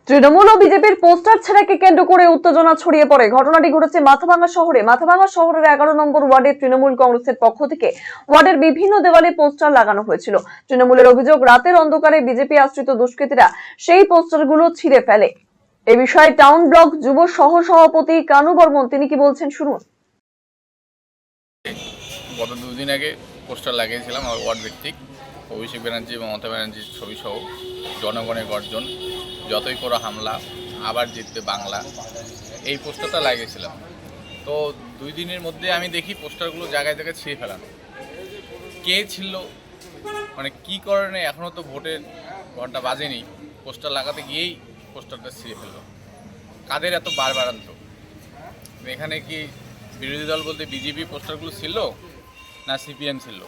তৃণমূল ও বিজেপির পোস্টার ছেঁড়াকে কেন্দ্র করে উত্তেজনা ছড়িয়ে পড়ে। ঘটনাটি ঘটেছে মাথাভাঙ্গা শহরে। মাথাভাঙ্গা শহরের 11 নম্বর ওয়ার্ডে তৃণমূল কংগ্রেসের পক্ষ থেকে ওয়ার্ডের বিভিন্ন দেওয়ালে পোস্টার লাগানো হয়েছিল। তৃণমূলের অভিযোগ, রাতের অন্ধকারে বিজেপি আশ্রিত দুষ্কৃতীরা সেই পোস্টারগুলো ছিঁড়ে ফেলে। এ বিষয়ে টাউন ব্লক যুব সহ সভাপতি কানু বর্মন তিনি কি বলছেন শুনুন। গত দুদিন আগে পোস্টার লাগিয়েছিলাম আমার ওয়ার্ড ভিত্তিক, অভিষেক ব্যানার্জি এবং মমতা ব্যানার্জির ছবি সহ জনগণের গর্জন, যতই করো হামলা, আবার জিতবে বাংলা, এই পোস্টারটা লাগিয়েছিলাম। তো 2 দিনের মধ্যে আমি দেখি পোস্টারগুলো জায়গায় জায়গায় ছিঁড়ে ফেলানো। কে ছিল, মানে কী কারণে, এখনও তো ভোটের ঘন্টা বাজেনি, পোস্টার লাগাতে গিয়েই পোস্টারটা ছিঁড়ে ফেললো। কাদের এত বাড়ান্ত? এখানে কি বিরোধী দল বলতে বিজেপি পোস্টারগুলো ছিল না সিপিএম ছিল?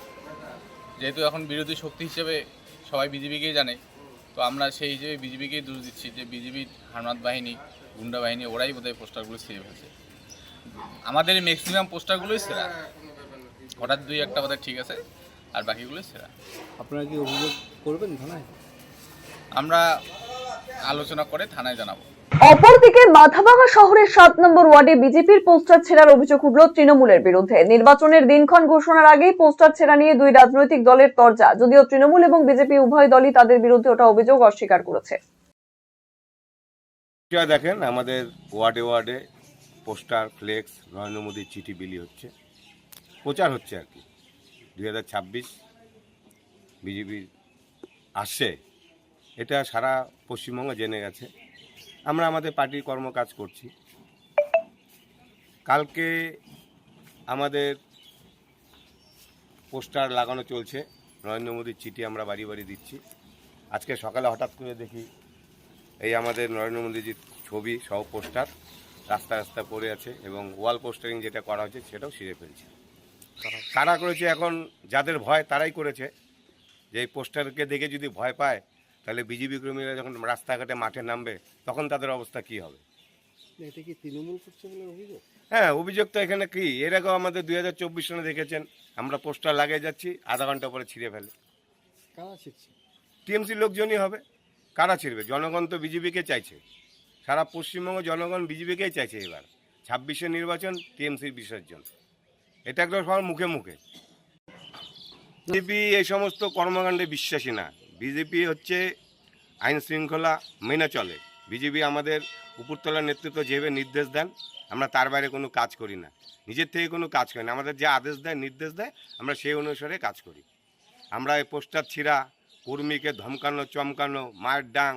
যেহেতু এখন বিরোধী শক্তি হিসেবে সবাই বিজেপিকেই জানে, তো আমরা সেই হিসেবে বিজেপিকেই দোষ দিচ্ছি যে বিজেপির হারমাত বাহিনী, গুন্ডা বাহিনী, ওরাই বোধহয় পোস্টারগুলো ছিঁড়ে ফেলছে। আমাদের ম্যাক্সিমাম পোস্টারগুলোই সেরা, হঠাৎ 2-1টা বোধহয় ঠিক আছে, আর বাকিগুলোই সেরা। আপনারা কি অভিযোগ করবেন থানায়? আমরা আলোচনা করে থানায় জানাবো। অপরদিকে মাথাভাঙ্গা শহরের 7 নম্বর ওয়ার্ডে বিজেপির পোস্টার ছেঁড়ার অভিযোগ উঠল তৃণমূলের বিরুদ্ধে। নির্বাচনের দিনক্ষণ ঘোষণার আগেই পোস্টার ছেঁড়া নিয়ে 2 রাজনৈতিক দলের তরজা, যদিও তৃণমূল এবং বিজেপি উভয় দলই তাদের বিরুদ্ধে ওঠা অভিযোগ অস্বীকার করেছে। দেখেন, আমাদের ওয়ার্ডে ওয়ার্ডে পোস্টার, ফ্লেক্স, নরেন্দ্র মোদীর চিঠি বিলি হচ্ছে, প্রচার হচ্ছে আর কি। 2026 বিজেপির আসছে, এটা সারা পশ্চিমবঙ্গ জেনে গেছে। আমরা আমাদের পার্টির কর্মকাজ করছি। কালকে আমাদের পোস্টার লাগানো চলছে, নরেন্দ্র মোদীর চিঠি আমরা বাড়ি বাড়ি দিচ্ছি। আজকে সকালে হঠাৎ করে দেখি এই আমাদের নরেন্দ্র মোদীজির ছবি সহ পোস্টার রাস্তা রাস্তা পড়ে আছে, এবং ওয়াল পোস্টারিং যেটা করা হয়েছে সেটাও ছিঁড়ে ফেলছে। কারা করেছে? এখন যাদের ভয় তারাই করেছে। যে এই পোস্টারকে দেখে যদি ভয় পায়, তাহলে বিজেপি কর্মীরা যখন রাস্তাঘাটে মাঠে নামবে তখন তাদের অবস্থা কী হবে? এটা কি তৃণমূল করছে বলে অভিযোগ? হ্যাঁ, অভিযোগ তো এখানে কি, এর আগেও আমাদের 2024 সালে দেখেছেন, আমরা পোস্টার লাগিয়ে যাচ্ছি, আধা ঘন্টা পরে ছিঁড়ে ফেলে। কারা ছিড়ছে? টিএমসির লোকজনই হবে। কারা ছিঁড়বে? জনগণ তো বিজেপিকে চাইছে, সারা পশ্চিমবঙ্গ জনগণ বিজেপিকেই চাইছে। এবার 26-এর নির্বাচন, টিএমসির বিসর্জন, এটা একদম সবার মুখে মুখে। বিজেপি এই সমস্ত কর্মকাণ্ডে বিশ্বাসী না। বিজেপি হচ্ছে আইন শৃঙ্খলা মেনে চলে। বিজেপি আমাদের উপরতলার নেতৃত্ব যেভাবে নির্দেশ দেন, আমরা তার বাইরে কোনো কাজ করি না, নিজের থেকে কোনো কাজ করি না। আমাদের যে আদেশ দেয়, নির্দেশ দেয়, আমরা সেই অনুসারে কাজ করি। আমরা এই পোস্টার ছিঁড়া, কর্মীকে ধমকানো, চমকানো, মায়ের ডাং,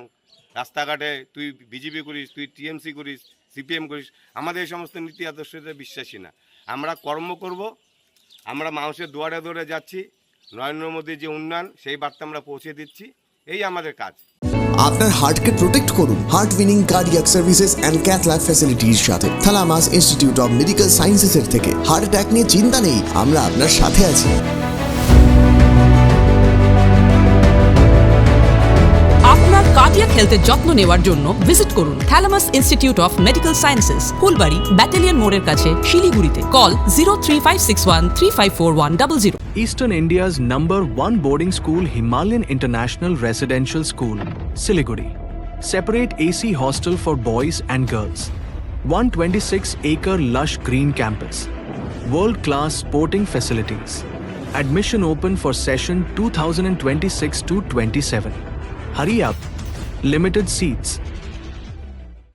রাস্তাঘাটে তুই বিজেপি করিস, তুই টিএমসি করিস, সিপিএম করিস, আমাদের এই সমস্ত নীতি আদর্শতে বিশ্বাসী না। আমরা কর্ম করব, আমরা মানুষের দুয়ারে দুয়ারে যাচ্ছি, নরেন্দ্র মোদীর যে উন্নয়ন সেই বার্তা আমরা পৌঁছে দিচ্ছি, এই আমাদের কাজ। আপনার হার্টকে প্রোটেক্ট করুন heart winning cardiac services and cath lab ফ্যাসিলিটির সাথে। থালামাস ইনস্টিটিউট অফ মেডিকেল সায়েন্সেসের থেকে। হার্ট অ্যাটাক নিয়ে চিন্তা নেই, আমরা আপনার সাথে আছি। আপনার কার্ডিয়াক হেলথের যত্ন নেওয়ার জন্য ভিজিট করুন থালামাস institute of medical sciences, Phulbari, battalion মোড়ের কাছে, শিলিগুড়িতে। Call 03561354100। Eastern India's #1 boarding school, Himalayan International Residential School, Siliguri. Separate AC hostel for boys and girls. 126-acre lush green campus. World-class sporting facilities. Admission open for session 2026 to 27. Hurry up. Limited seats.